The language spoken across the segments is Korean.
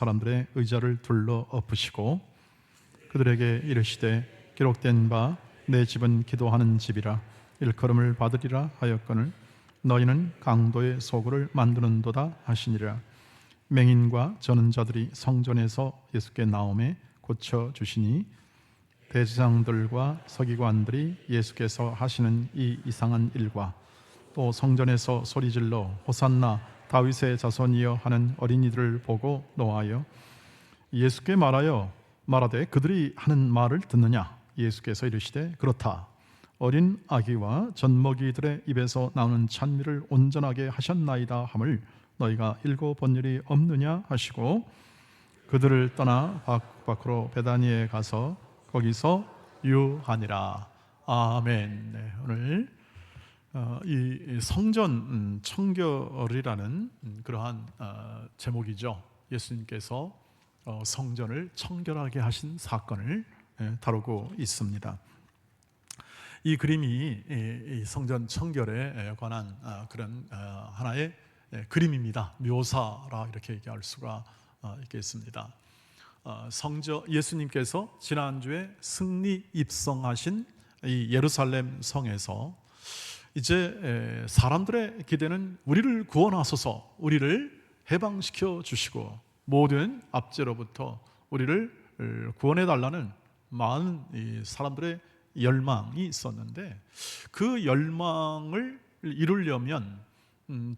사람들의 의자를 둘러 엎으시고 그들에게 이르시되 기록된 바 내 집은 기도하는 집이라 일컬음을 받으리라 하였거늘 너희는 강도의 소굴을 만드는도다 하시니라. 맹인과 저는 자들이 성전에서 예수께 나오매 고쳐주시니 대제사장들과 서기관들이 예수께서 하시는 이 이상한 일과 또 성전에서 소리질러 호산나 다윗의 자손이여 하는 어린이들을 보고 노하여 예수께 말하되 그들이 하는 말을 듣느냐. 예수께서 이르시되 그렇다. 어린 아기와 젖먹이들의 입에서 나오는 찬미를 온전하게 하셨나이다 함을 너희가 읽어본 일이 없느냐 하시고 그들을 떠나 밖으로 베다니에 가서 거기서 유하니라. 아멘. 네, 오늘 이 성전 청결이라는 그러한 제목이죠. 예수님께서 성전을 청결하게 하신 사건을 다루고 있습니다. 이 그림이 이 성전 청결에 관한 그런 하나의 그림입니다. 묘사라 이렇게 얘기할 수가 있겠습니다. 예수님께서 지난주에 승리 입성하신 이 예루살렘 성에서 이제 사람들의 기대는 우리를 구원하소서, 우리를 해방시켜 주시고 모든 압제로부터 우리를 구원해 달라는 많은 이 사람들의 열망이 있었는데 그 열망을 이루려면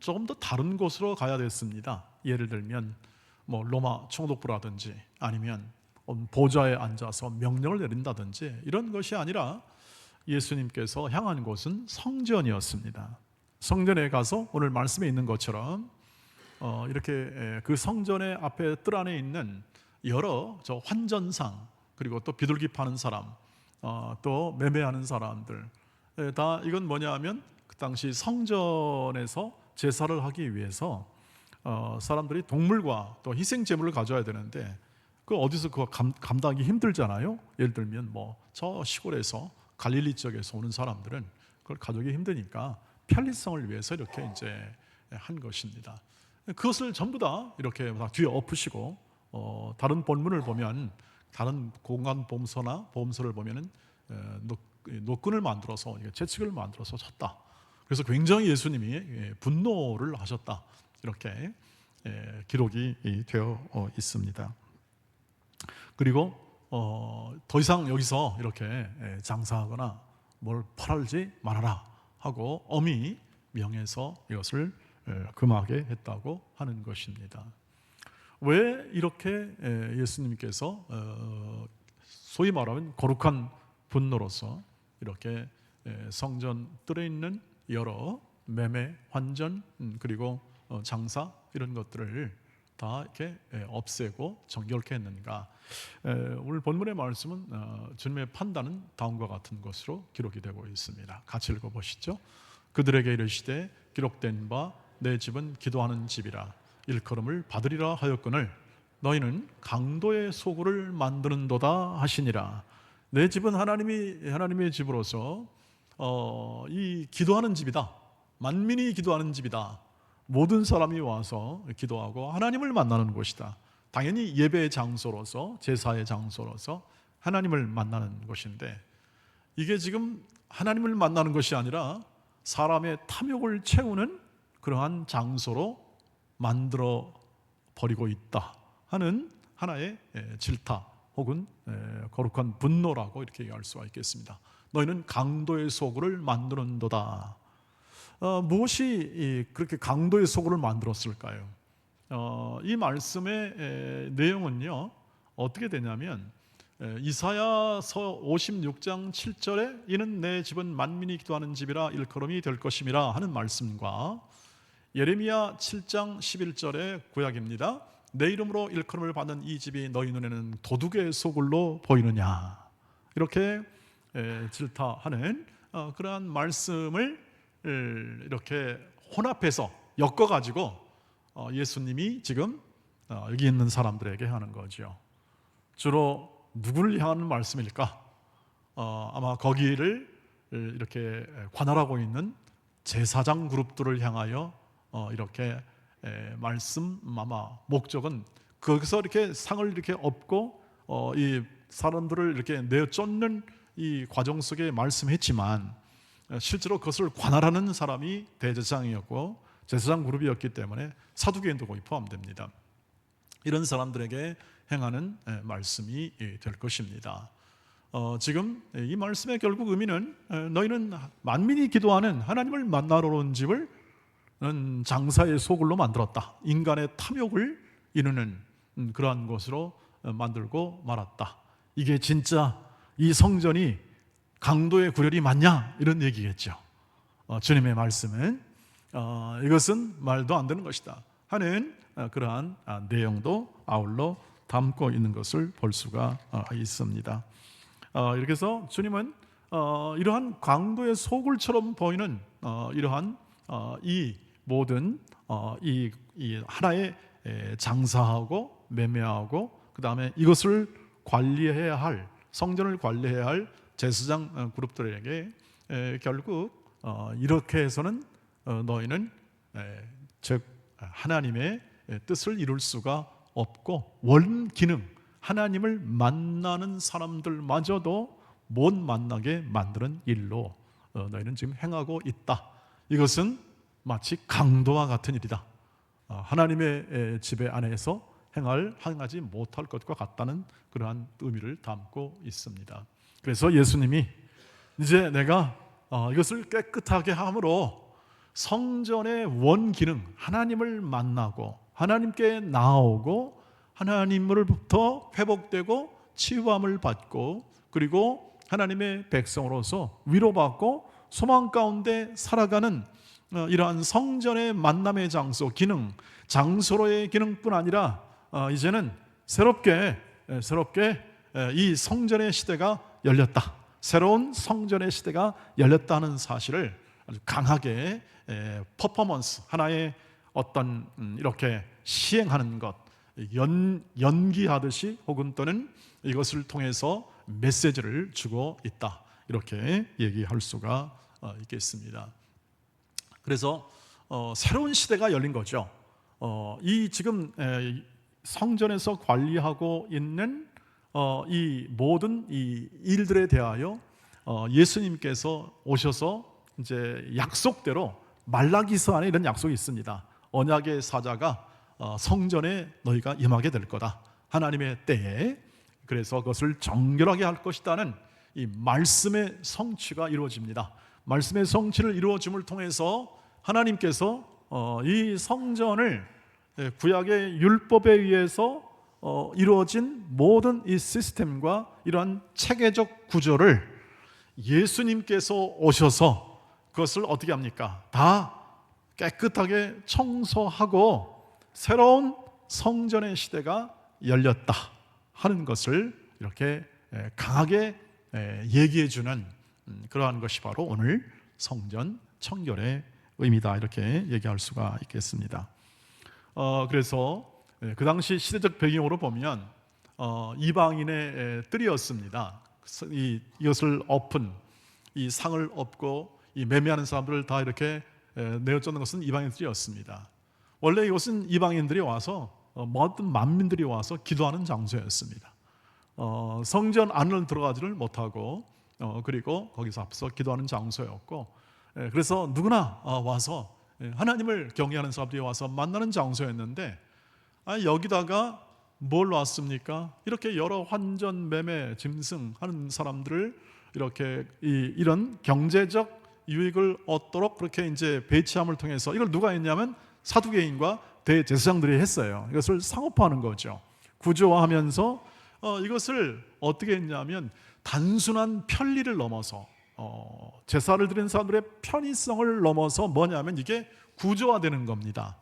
조금 더 다른 곳으로 가야 됐습니다. 예를 들면 로마 총독부라든지 아니면 보좌에 앉아서 명령을 내린다든지 이런 것이 아니라 예수님께서 향한 곳은 성전이었습니다. 성전에 가서 오늘 말씀에 있는 것처럼 이렇게 그 성전의 앞에 뜰 안에 있는 여러 환전상, 그리고 또 비둘기 파는 사람, 또 매매하는 사람들, 다 이건 뭐냐 하면 그 당시 성전에서 제사를 하기 위해서 사람들이 동물과 또 희생 제물을 가져야 되는데 그 어디서 그거 감당하기 힘들잖아요. 예를 들면 저 시골에서 갈릴리 쪽에서 오는 사람들은 그걸 가져오기 힘드니까 편리성을 위해서 이렇게 이제 한 것입니다. 그것을 전부 다 이렇게 뒤에 엎으시고 다른 본문을 보면 다른 공간 보험서를 보면은 노끈을 만들어서 채찍을 만들어서 쳤다. 그래서 굉장히 예수님이 분노를 하셨다. 이렇게 기록이 되어 있습니다. 그리고 더 이상 여기서 이렇게 장사하거나 뭘 팔지 말아라 하고 엄히 명해서 이것을 금하게 했다고 하는 것입니다. 왜 이렇게 예수님께서 소위 말하면 거룩한 분노로서 이렇게 성전 뜰에 있는 여러 매매, 환전, 그리고 장사 이런 것들을 다 이렇게 없애고 정결케 했는가? 오늘 본문의 말씀은 주님의 판단은 다음과 같은 것으로 기록이 되고 있습니다. 같이 읽어보시죠. 그들에게 이르시되 기록된 바 내 집은 기도하는 집이라 일컬음을 받으리라 하였거늘 너희는 강도의 소굴을 만드는도다 하시니라. 내 집은 하나님의 집으로서 이 기도하는 집이다. 만민이 기도하는 집이다. 모든 사람이 와서 기도하고 하나님을 만나는 곳이다. 당연히 예배의 장소로서, 제사의 장소로서 하나님을 만나는 곳인데 이게 지금 하나님을 만나는 것이 아니라 사람의 탐욕을 채우는 그러한 장소로 만들어 버리고 있다 하는 하나의 질타 혹은 거룩한 분노라고 이렇게 얘기할 수가 있겠습니다. 너희는 강도의 소굴을 만드는도다. 무엇이 그렇게 강도의 소굴을 만들었을까요? 이 말씀의 내용은요 어떻게 되냐면 이사야서 56장 7절에 이는 내 집은 만민이 기도하는 집이라 일컬음이 될 것임이라 하는 말씀과 예레미야 7장 11절의 구약입니다. 내 이름으로 일컬음을 받는 이 집이 너희 눈에는 도둑의 소굴로 보이느냐. 이렇게 질타하는 그러한 말씀을 이렇게 혼합해서 엮어가지고 예수님이 지금 여기 있는 사람들에게 하는 거죠. 주로 누구를 향하는 말씀일까? 아마 거기를 이렇게 관할하고 있는 제사장 그룹들을 향하여 이렇게 말씀 아마 목적은 거기서 이렇게 상을 이렇게 얻고 이 사람들을 이렇게 내쫓는 이 과정 속에 말씀했지만, 실제로 그것을 관할하는 사람이 대제사장이었고 제사장 그룹이었기 때문에 사두개인도 거기 포함됩니다. 이런 사람들에게 행하는 말씀이 될 것입니다. 지금 이 말씀의 결국 의미는, 너희는 만민이 기도하는 하나님을 만나러 온 집을 장사의 소굴로 만들었다. 인간의 탐욕을 이루는 그러한 것으로 만들고 말았다. 이게 진짜 이 성전이 강도의 구렬이 맞냐? 이런 얘기겠죠. 주님의 말씀은 이것은 말도 안 되는 것이다 하는 그러한 내용도 아울러 담고 있는 것을 볼 수가 있습니다. 이렇게 해서 주님은 이러한 강도의 소굴처럼 보이는 이러한 이 모든 이 하나의 장사하고 매매하고 그 다음에 이것을 관리해야 할, 성전을 관리해야 할 제사장 그룹들에게 결국 이렇게 해서는 너희는 즉 하나님의 뜻을 이룰 수가 없고, 원 기능, 하나님을 만나는 사람들마저도 못 만나게 만드는 일로 너희는 지금 행하고 있다. 이것은 마치 강도와 같은 일이다. 하나님의 지배 안에서 행하지 못할 것과 같다는 그러한 의미를 담고 있습니다. 그래서 예수님이 이제 내가 이것을 깨끗하게 함으로 성전의 원 기능, 하나님을 만나고 하나님께 나아오고 하나님으로부터 회복되고 치유함을 받고 그리고 하나님의 백성으로서 위로받고 소망 가운데 살아가는 이러한 성전의 만남의 장소, 기능, 장소로의 기능뿐 아니라 이제는 새롭게 이 성전의 시대가 열렸다. 새로운 성전의 시대가 열렸다는 사실을 아주 강하게 퍼포먼스, 하나의 어떤 이렇게 시행하는 것, 연기하듯이 혹은 또는 이것을 통해서 메시지를 주고 있다. 이렇게 얘기할 수가 있겠습니다. 그래서 새로운 시대가 열린 거죠. 이 지금 성전에서 관리하고 있는 이 모든 이 일들에 대하여 예수님께서 오셔서 이제 약속대로 말라기서 안에 이런 약속이 있습니다. 언약의 사자가 성전에 너희가 임하게 될 거다. 하나님의 때에. 그래서 그것을 정결하게 할 것이다는 이 말씀의 성취가 이루어집니다. 말씀의 성취를 이루어짐을 통해서 하나님께서 이 성전을 구약의 율법에 의해서 이루어진 모든 이 시스템과 이러한 체계적 구조를 예수님께서 오셔서 그것을 어떻게 합니까? 다 깨끗하게 청소하고 새로운 성전의 시대가 열렸다 하는 것을 이렇게 강하게 얘기해 주는 그러한 것이 바로 오늘 성전 청결의 의미다, 이렇게 얘기할 수가 있겠습니다. 그래서 그 당시 시대적 배경으로 보면 이방인의 뜰이었습니다. 이것을 엎은, 이 상을 엎고 이 매매하는 사람들을 다 이렇게 내어쫓는 것은 이방인들이었습니다. 원래 이것은 이방인들이 와서 모든 만민들이 와서 기도하는 장소였습니다. 성전 안을 들어가지를 못하고 그리고 거기서 앞서 기도하는 장소였고, 그래서 누구나 와서 하나님을 경외하는 사람들이 와서 만나는 장소였는데, 여기다가 뭘 왔습니까? 이렇게 여러 환전, 매매, 짐승하는 사람들을 이렇게 이런 경제적 유익을 얻도록 그렇게 이제 배치함을 통해서, 이걸 누가 했냐면 사두개인과 대제사장들이 했어요. 이것을 상업화하는 거죠. 구조화하면서 이것을 어떻게 했냐면 단순한 편리를 넘어서 제사를 드리는 사람들의 편의성을 넘어서 뭐냐면 이게 구조화되는 겁니다.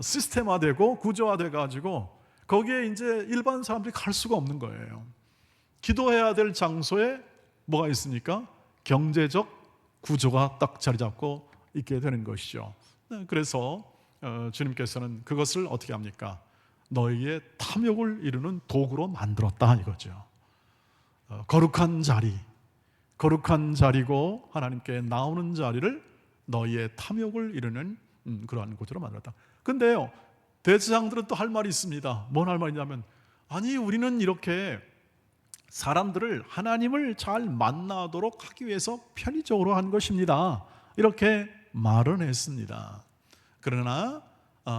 시스템화되고 구조화돼 가지고 거기에 이제 일반 사람들이 갈 수가 없는 거예요. 기도해야 될 장소에 뭐가 있습니까? 경제적 구조가 딱 자리 잡고 있게 되는 것이죠. 그래서 주님께서는 그것을 어떻게 합니까? 너희의 탐욕을 이루는 도구로 만들었다 이거죠. 거룩한 자리고 하나님께 나오는 자리를 너희의 탐욕을 이루는 그러한 곳으로 만들었다. 근데요, 대제사장들은 또 할 말이 있습니다. 뭔 할 말이냐면, 아니 우리는 이렇게 사람들을 하나님을 잘 만나도록 하기 위해서 편의적으로 한 것입니다. 이렇게 말은 했습니다. 그러나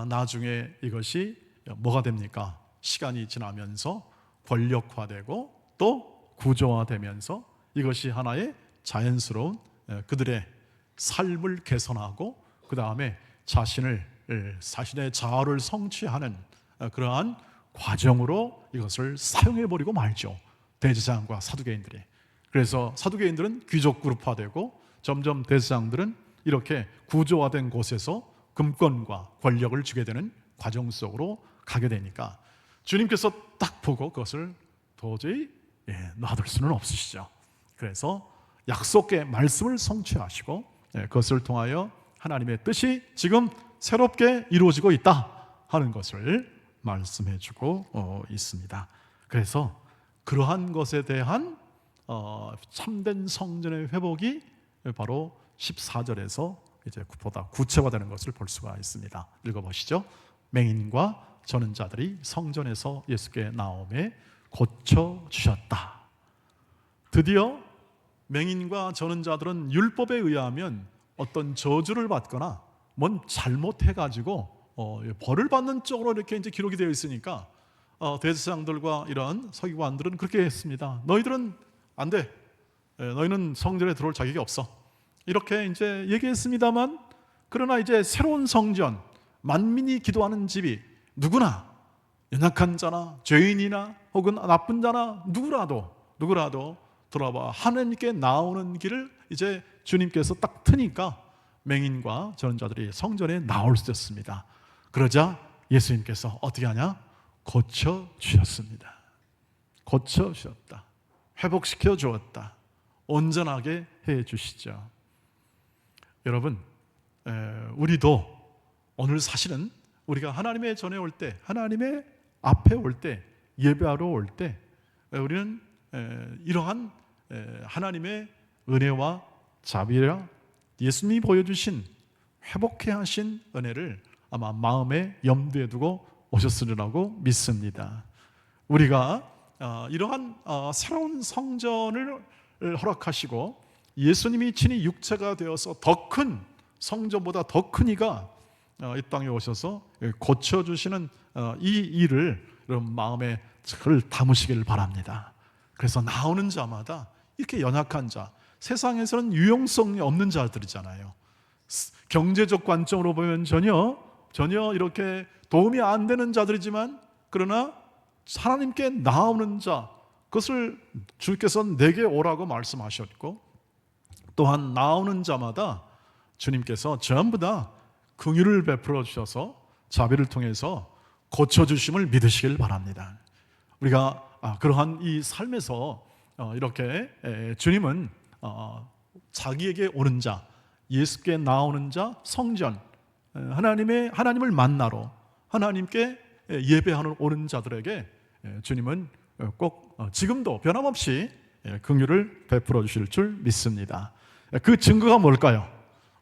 나중에 이것이 뭐가 됩니까? 시간이 지나면서 권력화되고 또 구조화되면서 이것이 하나의 자연스러운 그들의 삶을 개선하고 그 다음에 자신의 자아를 성취하는 그러한 과정으로 이것을 사용해버리고 말죠. 대제사장과 사두개인들이. 그래서 사두개인들은 귀족 그룹화되고 점점 대제사장들은 이렇게 구조화된 곳에서 금권과 권력을 주게 되는 과정 속으로 가게 되니까 주님께서 딱 보고 그것을 도저히 놔둘 수는 없으시죠. 그래서 약속의 말씀을 성취하시고 그것을 통하여 하나님의 뜻이 지금 새롭게 이루어지고 있다 하는 것을 말씀해주고 있습니다. 그래서 그러한 것에 대한 참된 성전의 회복이 바로 14절에서 이제 보다 구체화되는 것을 볼 수가 있습니다. 읽어보시죠. 맹인과 저는 자들이 성전에서 예수께 나오매 고쳐주셨다. 드디어 맹인과 저는 자들은 율법에 의하면 어떤 저주를 받거나 뭔 잘못해가지고 벌을 받는 쪽으로 이렇게 이제 기록이 되어 있으니까 대제사장들과 이런 서기관들은 그렇게 했습니다. 너희들은 안 돼. 너희는 성전에 들어올 자격이 없어. 이렇게 이제 얘기했습니다만, 그러나 이제 새로운 성전, 만민이 기도하는 집이 누구나 연약한 자나 죄인이나 혹은 나쁜 자나 누구라도 들어봐 하나님께 나오는 길을 이제 주님께서 딱 트니까 맹인과 저런 자들이 성전에 나올 수 있었습니다. 그러자 예수님께서 어떻게 하냐? 고쳐주셨습니다. 고쳐주셨다. 회복시켜 주었다. 온전하게 해주시죠. 여러분, 우리도 오늘 사실은 우리가 하나님의 전에 올 때, 하나님의 앞에 올 때, 예배하러 올 때 우리는 이러한 하나님의 은혜와 자비와 예수님이 보여주신 회복해 하신 은혜를 아마 마음에 염두에 두고 오셨으리라고 믿습니다. 우리가 이러한 새로운 성전을 허락하시고 예수님이 친히 육체가 되어서 더 큰 성전보다 더 큰 이가 이 땅에 오셔서 고쳐주시는 이 일을 여러분 마음에 잘 담으시기를 바랍니다. 그래서 나오는 자마다 이렇게 연약한 자, 세상에서는 유용성이 없는 자들이잖아요. 경제적 관점으로 보면 전혀 이렇게 도움이 안 되는 자들이지만, 그러나 하나님께 나오는 자, 그것을 주께서 내게 오라고 말씀하셨고, 또한 나오는 자마다 주님께서 전부 다 긍휼을 베풀어 주셔서 자비를 통해서 고쳐주심을 믿으시길 바랍니다. 우리가 그러한 이 삶에서 이렇게 주님은 자기에게 오는 자, 예수께 나오는 자, 성전, 하나님을 만나러 하나님께 예배하는 오는 자들에게 주님은 꼭 지금도 변함없이 긍휼을 베풀어 주실 줄 믿습니다. 그 증거가 뭘까요?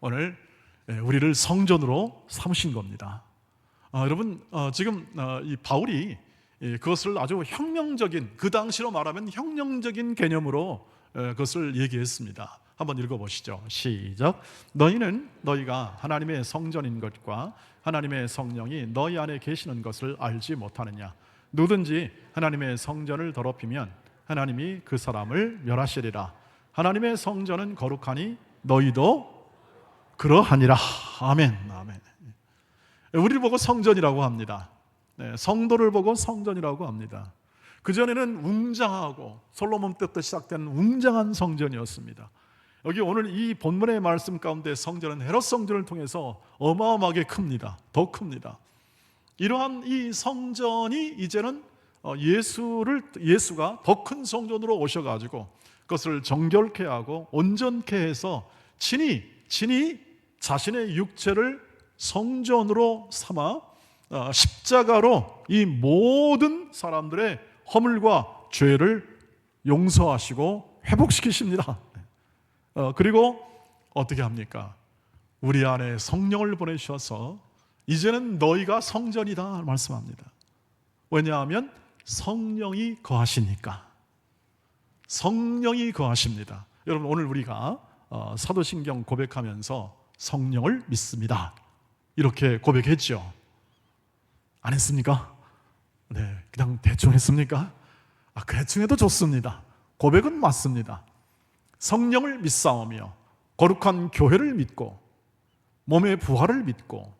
오늘 우리를 성전으로 삼으신 겁니다. 여러분, 지금 이 바울이 그것을 아주 혁명적인, 그 당시로 말하면 혁명적인 개념으로 그것을 얘기했습니다. 한번 읽어보시죠. 시작. 너희는 너희가 하나님의 성전인 것과 하나님의 성령이 너희 안에 계시는 것을 알지 못하느냐. 누구든지 하나님의 성전을 더럽히면 하나님이 그 사람을 멸하시리라. 하나님의 성전은 거룩하니 너희도 그러하니라. 아멘. 아멘. 우리를 보고 성전이라고 합니다. 성도를 보고 성전이라고 합니다. 그전에는 웅장하고 솔로몬 때부터 시작된 웅장한 성전이었습니다. 여기 오늘 이 본문의 말씀 가운데 성전은 헤롯 성전을 통해서 어마어마하게 큽니다. 더 큽니다. 이러한 이 성전이 이제는 예수가 더 큰 성전으로 오셔가지고 그것을 정결케 하고 온전케 해서 친히 자신의 육체를 성전으로 삼아 십자가로 이 모든 사람들의 허물과 죄를 용서하시고 회복시키십니다. 그리고 어떻게 합니까? 우리 안에 성령을 보내주셔서 이제는 너희가 성전이다 말씀합니다. 왜냐하면 성령이 거하시니까. 성령이 거하십니다. 여러분, 오늘 우리가 사도신경 고백하면서 성령을 믿습니다, 이렇게 고백했죠. 안 했습니까? 네, 그냥 대충 했습니까? 대충 해도 좋습니다. 고백은 맞습니다. 성령을 믿사오며 거룩한 교회를 믿고 몸의 부활을 믿고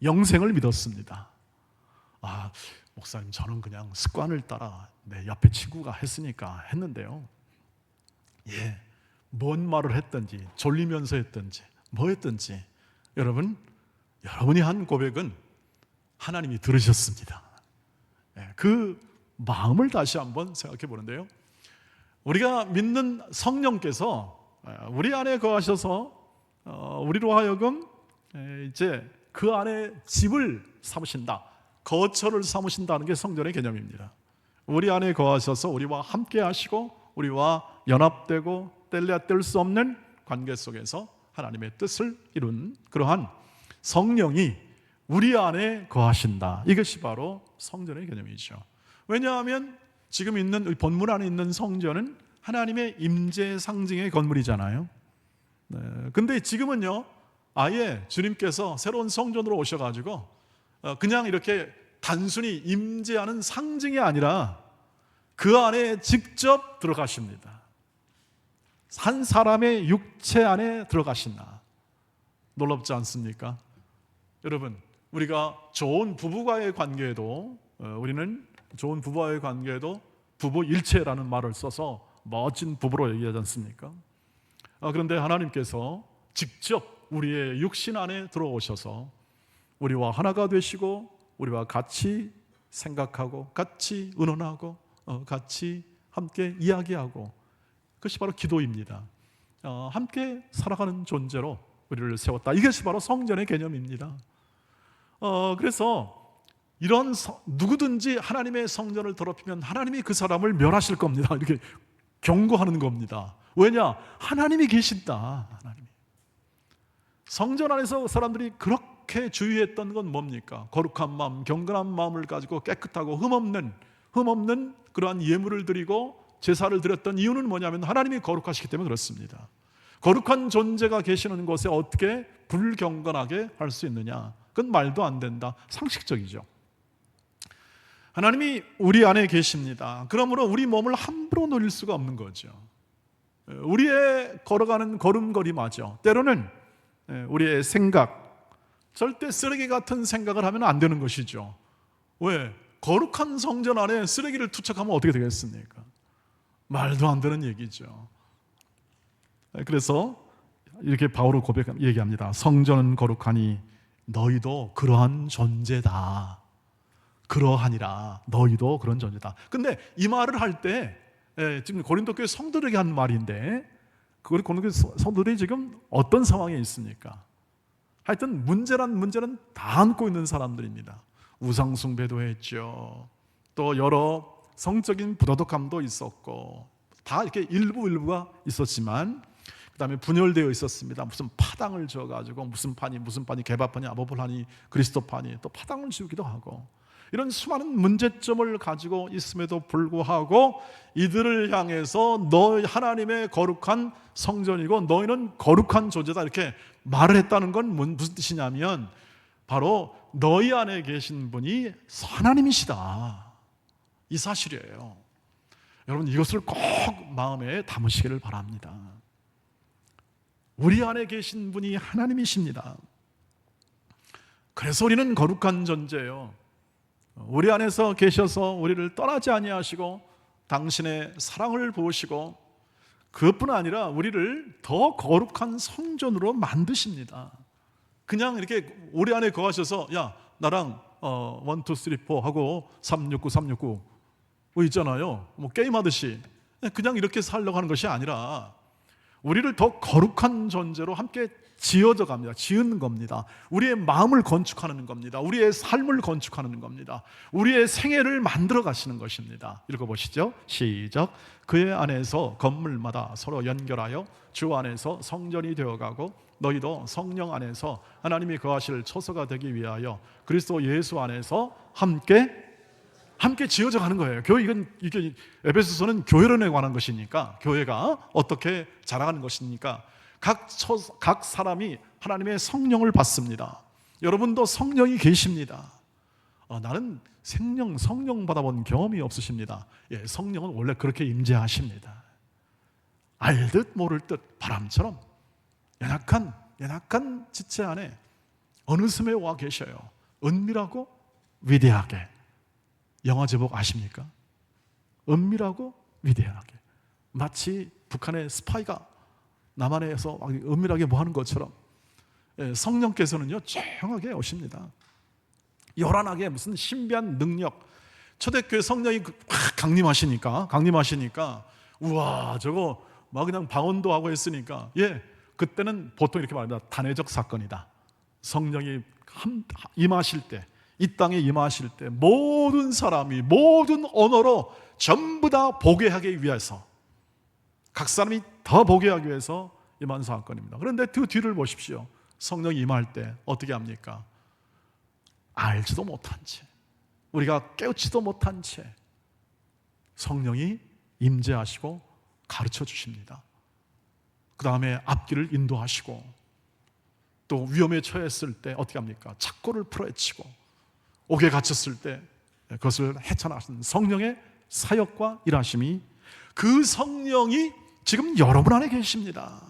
영생을 믿었습니다. 목사님, 저는 그냥 습관을 따라 내 옆에 친구가 했으니까 했는데요. 뭔 말을 했든지 졸리면서 했든지 뭐 했든지 여러분이 한 고백은 하나님이 들으셨습니다. 그 마음을 다시 한번 생각해 보는데요, 우리가 믿는 성령께서 우리 안에 거하셔서 우리로 하여금 이제 그 안에 집을 삼으신다, 거처를 삼으신다는 게 성전의 개념입니다. 우리 안에 거하셔서 우리와 함께 하시고 우리와 연합되고 뗄래야 뗄 수 없는 관계 속에서 하나님의 뜻을 이룬 그러한 성령이 우리 안에 거하신다. 이것이 바로 성전의 개념이죠. 왜냐하면 지금 있는 본문 안에 있는 성전은 하나님의 임재 상징의 건물이잖아요. 근데 지금은요, 아예 주님께서 새로운 성전으로 오셔가지고 그냥 이렇게 단순히 임재하는 상징이 아니라 그 안에 직접 들어가십니다. 한 사람의 육체 안에 들어가신다. 놀랍지 않습니까? 여러분, 우리가 좋은 부부와의 관계에도 우리는 좋은 부부와의 관계에도 부부일체라는 말을 써서 멋진 부부로 얘기하지 않습니까? 그런데 하나님께서 직접 우리의 육신 안에 들어오셔서 우리와 하나가 되시고 우리와 같이 생각하고 같이 의논하고 같이 함께 이야기하고, 그것이 바로 기도입니다. 함께 살아가는 존재로 우리를 세웠다. 이것이 바로 성전의 개념입니다. 그래서 이런 누구든지 하나님의 성전을 더럽히면 하나님이 그 사람을 멸하실 겁니다. 이렇게 경고하는 겁니다. 왜냐? 하나님이 계신다. 하나님이. 성전 안에서 사람들이 그렇게 주의했던 건 뭡니까? 거룩한 마음, 경건한 마음을 가지고 깨끗하고 흠없는 그러한 예물을 드리고 제사를 드렸던 이유는 뭐냐면 하나님이 거룩하시기 때문에 그렇습니다. 거룩한 존재가 계시는 곳에 어떻게 불경건하게 할 수 있느냐? 그건 말도 안 된다. 상식적이죠. 하나님이 우리 안에 계십니다. 그러므로 우리 몸을 함부로 노릴 수가 없는 거죠. 우리의 걸어가는 걸음걸이마저 때로는 우리의 생각, 절대 쓰레기 같은 생각을 하면 안 되는 것이죠. 왜? 거룩한 성전 안에 쓰레기를 투척하면 어떻게 되겠습니까? 말도 안 되는 얘기죠. 그래서 이렇게 바울은 얘기합니다. 성전은 거룩하니 너희도 그러한 존재다. 그러하니라. 너희도 그런 존재다. 근데 이 말을 할 때 지금 고린도 교회 성도들에게 한 말인데, 그 고린도 교회 성도들이 지금 어떤 상황에 있습니까? 하여튼 문제는 다 안고 있는 사람들입니다. 우상 숭배도 했죠. 또 여러 성적인 부도덕함도 있었고, 다 이렇게 일부가 있었지만, 그 다음에 분열되어 있었습니다. 무슨 파당을 지어가지고 무슨 판이 개바판이 아보볼판이 그리스도판이 또 파당을 지우기도 하고, 이런 수많은 문제점을 가지고 있음에도 불구하고 이들을 향해서 너 하나님의 거룩한 성전이고 너희는 거룩한 존재다, 이렇게 말을 했다는 건 무슨 뜻이냐면 바로 너희 안에 계신 분이 하나님이시다, 이 사실이에요. 여러분, 이것을 꼭 마음에 담으시기를 바랍니다. 우리 안에 계신 분이 하나님이십니다. 그래서 우리는 거룩한 존재예요. 우리 안에서 계셔서 우리를 떠나지 아니하시고 당신의 사랑을 부으시고, 그것뿐 아니라 우리를 더 거룩한 성전으로 만드십니다. 그냥 이렇게 우리 안에 거하셔서 야 나랑 1, 2, 3, 4 하고 369 뭐 있잖아요. 뭐 게임하듯이 그냥 이렇게 살려고 하는 것이 아니라 우리를 더 거룩한 존재로 함께 지어져 갑니다. 지은 겁니다. 우리의 마음을 건축하는 겁니다. 우리의 삶을 건축하는 겁니다. 우리의 생애를 만들어 가시는 것입니다. 읽어보시죠. 시작. 그의 안에서 건물마다 서로 연결하여 주 안에서 성전이 되어가고 너희도 성령 안에서 하나님이 거하실 처소가 되기 위하여 그리스도 예수 안에서 함께 지어져 가는 거예요. 이게 에베소서는 교회론에 관한 것이니까, 교회가 어떻게 자라가는 것이니까 각 사람이 하나님의 성령을 받습니다. 여러분도 성령이 계십니다. 나는 성령 받아본 경험이 없으십니다. 예, 성령은 원래 그렇게 임재하십니다. 알듯 모를 듯 바람처럼 연약한 지체 안에 어느 섬에 와 계셔요. 은밀하고 위대하게. 영화 제목 아십니까? 은밀하고 위대하게. 마치 북한의 스파이가 남한에서 은밀하게 뭐 하는 것처럼 성령께서는요 조용하게 오십니다. 요란하게 무슨 신비한 능력, 초대교회 성령이 확 강림하시니까 우와 저거 막 그냥 방언도 하고 했으니까 그때는 보통 이렇게 말합니다. 단회적 사건이다. 성령이 임하실 때, 이 땅에 임하실 때 모든 사람이 모든 언어로 전부 다 보게 하기 위해서, 각 사람이 더 보게 하기 위해서 임한 사건입니다. 그런데 그 뒤를 보십시오. 성령이 임할 때 어떻게 합니까? 알지도 못한 채, 우리가 깨우치도 못한 채 성령이 임재하시고 가르쳐 주십니다. 그 다음에 앞길을 인도하시고, 또 위험에 처했을 때 어떻게 합니까? 착고를 풀어헤치고, 옥에 갇혔을 때 그것을 헤쳐나가신 성령의 사역과 일하심이, 그 성령이 지금 여러분 안에 계십니다.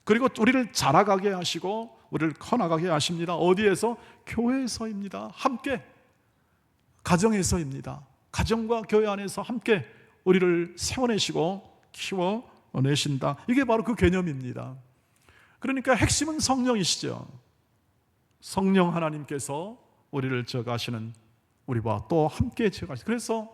그리고 우리를 자라가게 하시고 우리를 커나가게 하십니다. 어디에서? 교회에서입니다. 함께, 가정에서입니다. 가정과 교회 안에서 함께 우리를 세워내시고 키워내신다. 이게 바로 그 개념입니다. 그러니까 핵심은 성령이시죠. 성령 하나님께서 우리를 지어가시는, 우리와 또 함께 지어가시는. 그래서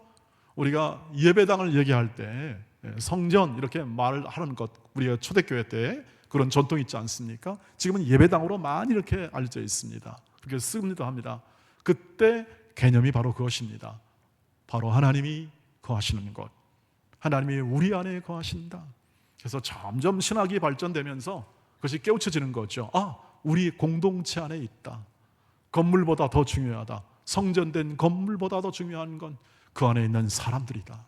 우리가 예배당을 얘기할 때 성전 이렇게 말을 하는 것, 우리가 초대교회 때 그런 전통이 있지 않습니까? 지금은 예배당으로 많이 이렇게 알려져 있습니다. 그렇게 쓰기도 합니다. 그때 개념이 바로 그것입니다. 바로 하나님이 거하시는 것, 하나님이 우리 안에 거하신다. 그래서 점점 신학이 발전되면서 그것이 깨우쳐지는 거죠. 우리 공동체 안에 있다. 건물보다 더 중요하다. 성전된 건물보다 더 중요한 건 그 안에 있는 사람들이다.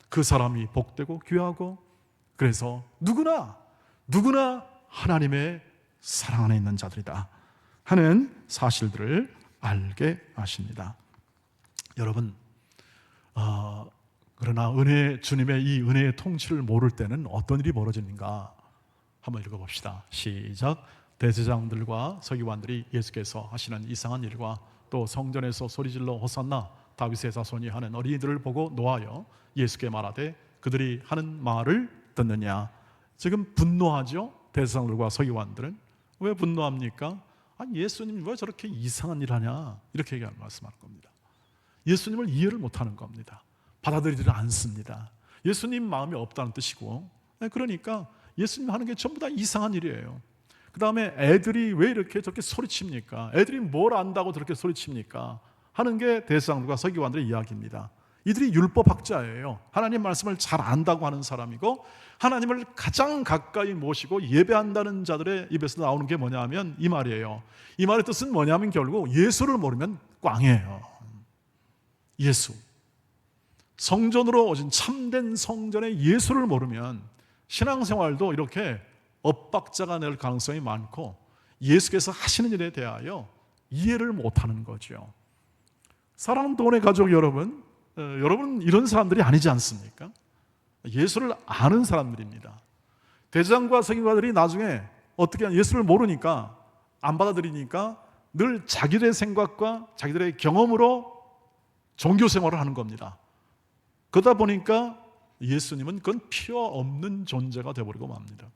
그 사람이 복되고 귀하고, 그래서 누구나 하나님의 사랑 안에 있는 자들이다 하는 사실들을 알게 하십니다. 여러분, 그러나 주님의 이 은혜의 통치를 모를 때는 어떤 일이 벌어지는가 한번 읽어봅시다. 시작. 대제사장들과 서기관들이 예수께서 하시는 이상한 일과 또 성전에서 소리질러 호산나 다윗의 자손이 하는 어린이들을 보고 노하여 예수께 말하되 그들이 하는 말을 듣느냐. 지금 분노하죠. 대제사장들과 서기관들은. 왜 분노합니까? 예수님 왜 저렇게 이상한 일 하냐, 이렇게 말씀하는 겁니다. 예수님을 이해를 못하는 겁니다. 받아들이지 않습니다. 예수님 마음이 없다는 뜻이고, 그러니까 예수님 하는 게 전부 다 이상한 일이에요. 그 다음에 애들이 왜 이렇게 저렇게 소리칩니까? 애들이 뭘 안다고 저렇게 소리칩니까? 하는 게 대제사장들과 서기관들의 이야기입니다. 이들이 율법학자예요. 하나님 말씀을 잘 안다고 하는 사람이고, 하나님을 가장 가까이 모시고 예배한다는 자들의 입에서 나오는 게 뭐냐면 이 말이에요. 이 말의 뜻은 뭐냐면 결국 예수를 모르면 꽝이에요. 예수, 성전으로 오신 참된 성전의 예수를 모르면 신앙생활도 이렇게 엇박자가 낼 가능성이 많고, 예수께서 하시는 일에 대하여 이해를 못하는 거죠. 사랑하는 돈의 가족 여러분, 여러분은 이런 사람들이 아니지 않습니까? 예수를 아는 사람들입니다. 대제사장과 서기관들이 나중에 어떻게 예수를 모르니까, 안 받아들이니까 늘 자기들의 생각과 자기들의 경험으로 종교 생활을 하는 겁니다. 그러다 보니까 예수님은 그건 필요 없는 존재가 되어버리고 맙니다.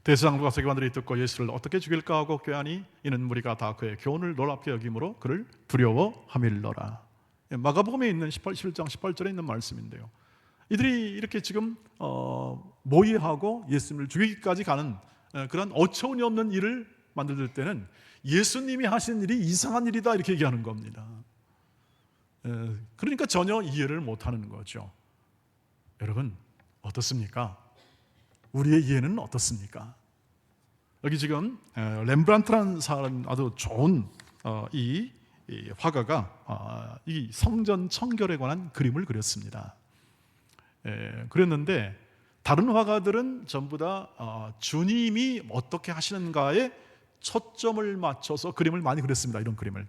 대제사장과 서기관들이 듣고 예수를 어떻게 죽일까 하고 꾀하니 이는 무리가 다 그의 교훈을 놀랍게 여김으로 그를 두려워하밀러라. 마가복음에 있는 17장 18절에 있는 말씀인데요. 이들이 이렇게 지금 모의하고 예수님을 죽이기까지 가는 그런 어처구니 없는 일을 만들 때는 예수님이 하신 일이 이상한 일이다 이렇게 얘기하는 겁니다. 그러니까 전혀 이해를 못하는 거죠. 여러분 어떻습니까? 우리의 이해는 어떻습니까? 여기 지금 렘브란트라는 사람 아주 좋은 이 화가가 이 성전 청결에 관한 그림을 그렸습니다. 그렸는데 다른 화가들은 전부 다 주님이 어떻게 하시는가에 초점을 맞춰서 그림을 많이 그렸습니다. 이런 그림을.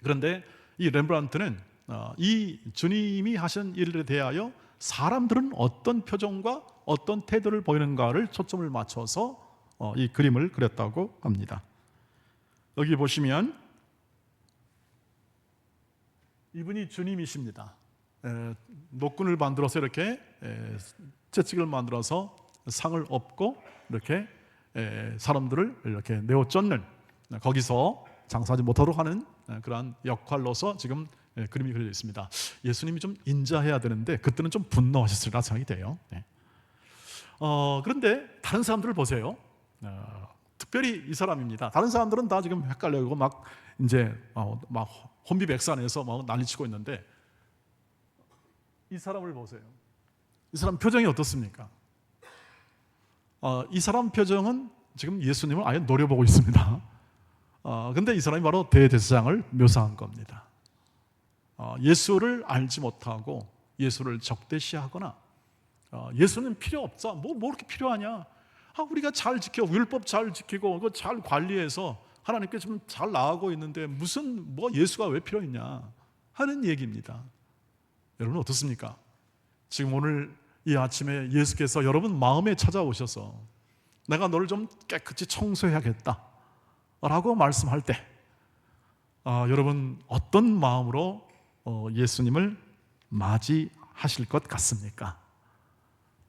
그런데 이 렘브란트는 이 주님이 하신 일에 대하여 사람들은 어떤 표정과 어떤 태도를 보이는가를 초점을 맞춰서 이 그림을 그렸다고 합니다. 여기 보시면 이분이 주님이십니다. 노끈을 만들어서 이렇게 채찍을 만들어서 상을 엎고 이렇게 사람들을 이렇게 내어 쫓는, 거기서 장사하지 못하도록 하는 그러한 역할로서 지금 그림이 그려져 있습니다. 예수님이 좀 인자해야 되는데 그때는 좀 분노하셨으리라 생각이 돼요. 그런데 다른 사람들을 보세요. 특별히 이 사람입니다. 다른 사람들은 다 지금 헷갈려고 막 이제 막 혼비백산해서 막 난리치고 있는데 이 사람을 보세요. 이 사람 표정이 어떻습니까? 이 사람 표정은 지금 예수님을 아예 노려보고 있습니다. 근데 이 사람이 바로 대제사장을 묘사한 겁니다. 예수를 알지 못하고 예수를 적대시하거나 예수는 필요 없어. 뭐 그렇게 필요하냐? 우리가 잘 지켜, 율법 잘 지키고 그거 잘 관리해서 하나님께 좀 잘 나아가고 있는데 무슨 예수가 왜 필요했냐 하는 얘기입니다. 여러분 어떻습니까? 지금 오늘 이 아침에 예수께서 여러분 마음에 찾아오셔서 내가 너를 좀 깨끗이 청소해야겠다 라고 말씀할 때 여러분 어떤 마음으로 예수님을 맞이하실 것 같습니까?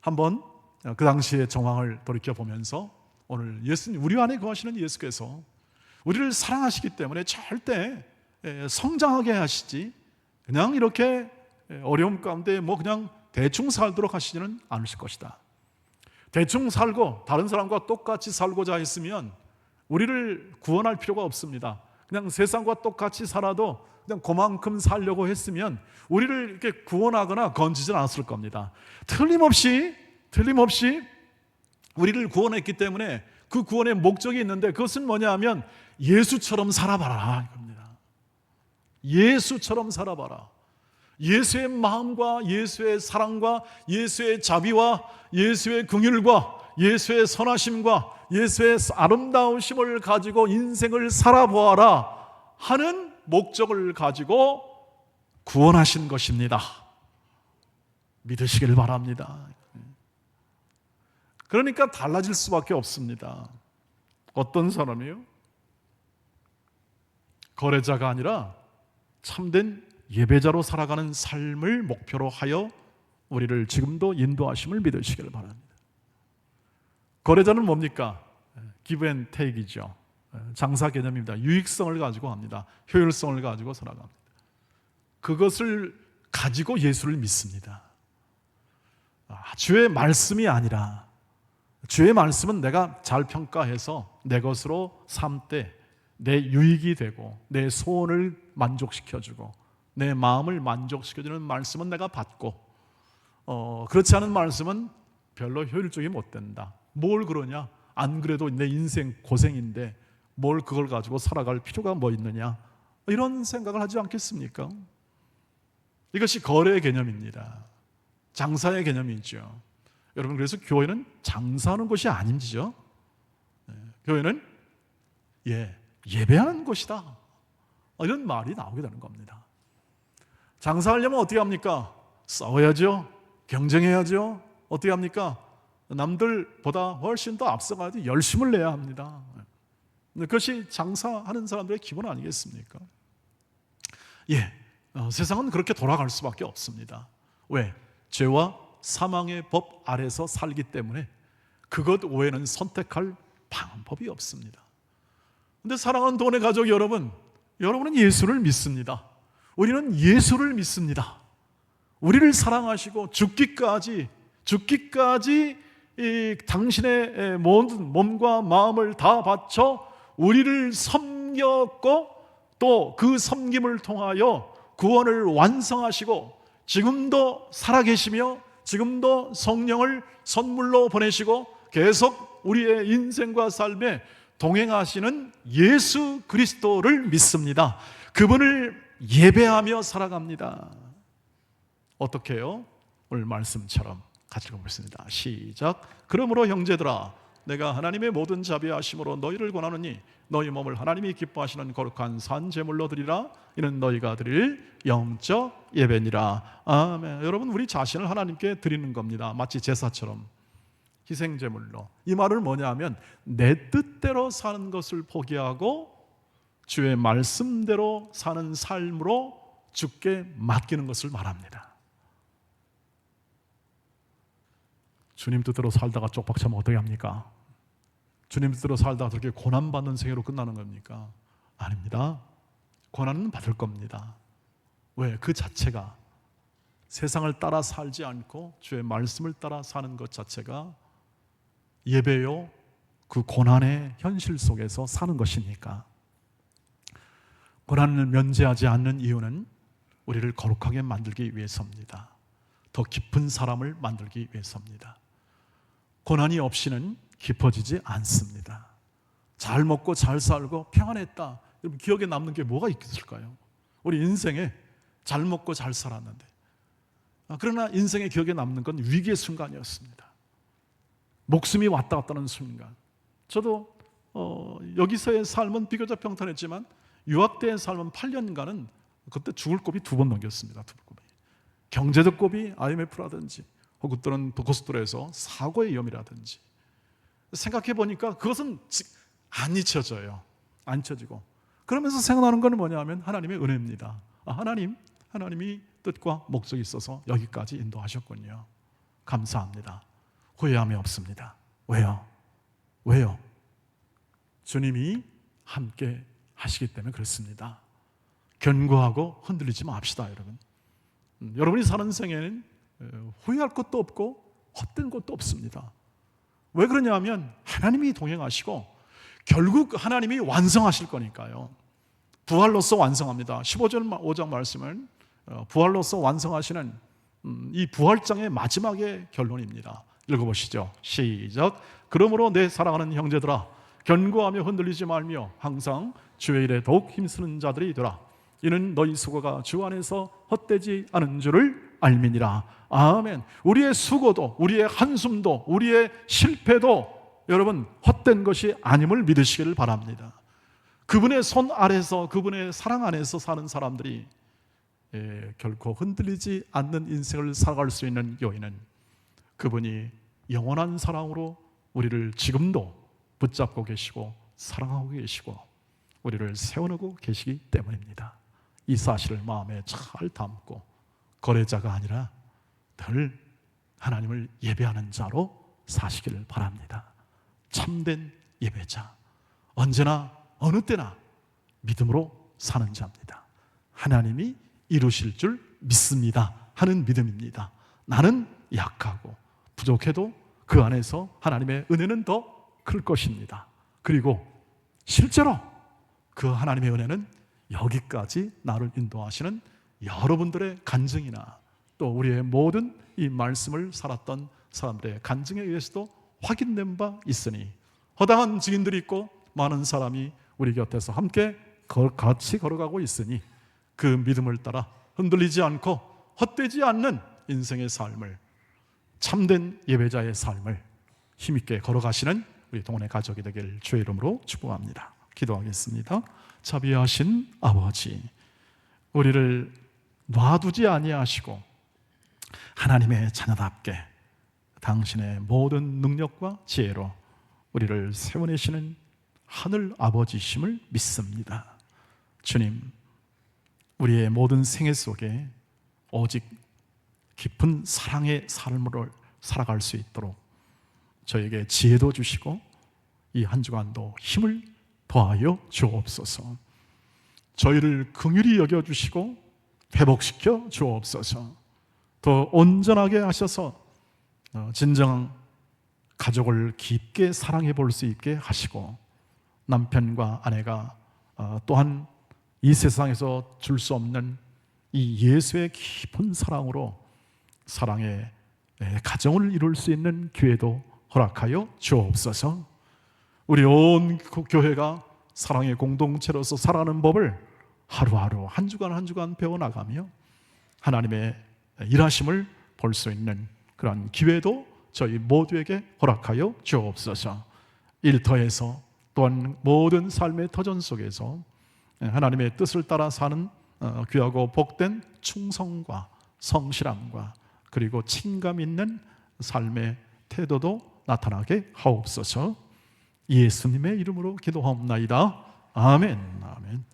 한번 그 당시의 정황을 돌이켜보면서 오늘 예수님, 우리 안에 거하시는 예수께서 우리를 사랑하시기 때문에 절대 성장하게 하시지 그냥 이렇게 어려움 가운데 그냥 대충 살도록 하시지는 않으실 것이다. 대충 살고 다른 사람과 똑같이 살고자 했으면 우리를 구원할 필요가 없습니다. 그냥 세상과 똑같이 살아도 그냥 그만큼 살려고 했으면 우리를 이렇게 구원하거나 건지진 않았을 겁니다. 틀림없이 우리를 구원했기 때문에 그 구원의 목적이 있는데 그것은 뭐냐 하면 예수처럼 살아봐라 이겁니다. 예수처럼 살아봐라. 예수의 마음과 예수의 사랑과 예수의 자비와 예수의 긍휼과 예수의 선하심과 예수의 아름다우심을 가지고 인생을 살아보아라 하는 목적을 가지고 구원하신 것입니다. 믿으시길 바랍니다. 그러니까 달라질 수밖에 없습니다. 어떤 사람이요? 거래자가 아니라 참된 예배자로 살아가는 삶을 목표로 하여 우리를 지금도 인도하심을 믿으시길 바랍니다. 거래자는 뭡니까? 기브 앤 테이크이죠. 장사 개념입니다. 유익성을 가지고 합니다. 효율성을 가지고 살아갑니다. 그것을 가지고 예수를 믿습니다. 주의 말씀이 아니라 주의 말씀은 내가 잘 평가해서 내 것으로 삼되 내 유익이 되고 내 소원을 만족시켜주고 내 마음을 만족시켜주는 말씀은 내가 받고 그렇지 않은 말씀은 별로 효율적이 못 된다. 뭘 그러냐? 안 그래도 내 인생 고생인데 뭘 그걸 가지고 살아갈 필요가 뭐 있느냐? 이런 생각을 하지 않겠습니까? 이것이 거래의 개념입니다. 장사의 개념이죠. 여러분 그래서 교회는 장사하는 곳이 아니죠. 교회는 예배하는 곳이다. 이런 말이 나오게 되는 겁니다. 장사하려면 어떻게 합니까? 싸워야죠. 경쟁해야죠. 어떻게 합니까? 남들보다 훨씬 더 앞서가야지 열심을 내야 합니다. 그것이 장사하는 사람들의 기본 아니겠습니까? 세상은 그렇게 돌아갈 수밖에 없습니다. 왜? 죄와 사망의 법 아래서 살기 때문에 그것 외에는 선택할 방법이 없습니다. 그런데 사랑하는 돈의 가족 여러분, 여러분은 예수를 믿습니다. 우리는 예수를 믿습니다. 우리를 사랑하시고 죽기까지 당신의 모든 몸과 마음을 다 바쳐 우리를 섬겼고 또 그 섬김을 통하여 구원을 완성하시고 지금도 살아계시며 지금도 성령을 선물로 보내시고 계속 우리의 인생과 삶에 동행하시는 예수 그리스도를 믿습니다. 그분을 예배하며 살아갑니다. 어떻게 해요? 오늘 말씀처럼 같이 읽어보겠습니다. 시작. 그러므로 형제들아, 내가 하나님의 모든 자비하심으로 너희를 권하노니 너희 몸을 하나님이 기뻐하시는 거룩한 산 제물로 드리라. 이는 너희가 드릴 영적 예배니라. 아멘. 여러분, 우리 자신을 하나님께 드리는 겁니다. 마치 제사처럼 희생 제물로. 이 말은 뭐냐면 내 뜻대로 사는 것을 포기하고 주의 말씀대로 사는 삶으로 주께 맡기는 것을 말합니다. 주님 뜻대로 살다가 쪽박차면 어떻게 합니까? 주님 뜻대로 살다가 그렇게 고난받는 생애로 끝나는 겁니까? 아닙니다. 고난은 받을 겁니다. 왜? 그 자체가 세상을 따라 살지 않고 주의 말씀을 따라 사는 것 자체가 예배요, 그 고난의 현실 속에서 사는 것이니까. 고난을 면제하지 않는 이유는 우리를 거룩하게 만들기 위해서입니다. 더 깊은 사람을 만들기 위해서입니다. 고난이 없이는 깊어지지 않습니다. 잘 먹고 잘 살고 평안했다. 여러분, 기억에 남는 게 뭐가 있을까요? 우리 인생에 잘 먹고 잘 살았는데, 그러나 인생의 기억에 남는 건 위기의 순간이었습니다. 목숨이 왔다 갔다 하는 순간. 저도 여기서의 삶은 비교적 평탄했지만 유학 때의 삶은 8년간은 그때 죽을 고비 2번 넘겼습니다. 경제적 고비, IMF라든지 혹은 또는 고속도로에서 사고의 위험이라든지. 생각해 보니까 그것은 안 잊혀져요. 안 잊혀지고. 그러면서 생각나는 건 뭐냐면 하나님의 은혜입니다. 하나님이 뜻과 목적이 있어서 여기까지 인도하셨군요. 감사합니다. 후회함이 없습니다. 왜요? 주님이 함께 하시기 때문에 그렇습니다. 견고하고 흔들리지 맙시다, 여러분. 여러분이 사는 생에는 후회할 것도 없고 헛된 것도 없습니다. 왜 그러냐면 하나님이 동행하시고 결국 하나님이 완성하실 거니까요. 부활로서 완성합니다. 15장 말씀은 부활로서 완성하시는 이 부활장의 마지막의 결론입니다. 읽어보시죠. 시작. 그러므로 내 사랑하는 형제들아, 견고하며 흔들리지 말며 항상 주의 일에 더욱 힘쓰는 자들이 되라. 이는 너희 수고가 주 안에서 헛되지 않은 줄을 알미니라. 아멘. 우리의 수고도, 우리의 한숨도, 우리의 실패도 여러분 헛된 것이 아님을 믿으시기를 바랍니다. 그분의 손 아래서, 그분의 사랑 안에서 사는 사람들이 결코 흔들리지 않는 인생을 살아갈 수 있는 요인은 그분이 영원한 사랑으로 우리를 지금도 붙잡고 계시고 사랑하고 계시고 우리를 세워놓고 계시기 때문입니다. 이 사실을 마음에 잘 담고 거래자가 아니라 늘 하나님을 예배하는 자로 사시기를 바랍니다. 참된 예배자, 언제나 어느 때나 믿음으로 사는 자입니다. 하나님이 이루실 줄 믿습니다 하는 믿음입니다. 나는 약하고 부족해도 그 안에서 하나님의 은혜는 더 클 것입니다. 그리고 실제로 그 하나님의 은혜는 여기까지 나를 인도하시는 여러분들의 간증이나 또 우리의 모든 이 말씀을 살았던 사람들의 간증에 의해서도 확인된 바 있으니 허당한 증인들이 있고 많은 사람이 우리 곁에서 함께 같이 걸어가고 있으니 그 믿음을 따라 흔들리지 않고 헛되지 않는 인생의 삶을, 참된 예배자의 삶을 힘있게 걸어가시는 우리 동원의 가족이 되길 주의 이름으로 축복합니다. 기도하겠습니다. 자비하신 아버지, 우리를 놔두지 아니하시고 하나님의 자녀답게 당신의 모든 능력과 지혜로 우리를 세워내시는 하늘 아버지심을 믿습니다. 주님, 우리의 모든 생애 속에 오직 깊은 사랑의 삶으로 살아갈 수 있도록 저에게 지혜도 주시고 이 한 주간도 힘을 더하여 주옵소서. 저희를 긍휼히 여겨주시고 회복시켜 주옵소서. 더 온전하게 하셔서 진정한 가족을 깊게 사랑해 볼 수 있게 하시고 남편과 아내가 또한 이 세상에서 줄 수 없는 이 예수의 깊은 사랑으로 사랑의 가정을 이룰 수 있는 기회도 허락하여 주옵소서. 우리 온 교회가 사랑의 공동체로서 살아가는 법을 하루하루 한 주간 한 주간 배워나가며 하나님의 일하심을 볼 수 있는 그런 기회도 저희 모두에게 허락하여 주옵소서. 일터에서 또한 모든 삶의 터전 속에서 하나님의 뜻을 따라 사는 귀하고 복된 충성과 성실함과 그리고 친감 있는 삶의 태도도 나타나게 하옵소서. 예수님의 이름으로 기도하옵나이다. 아멘. 아멘.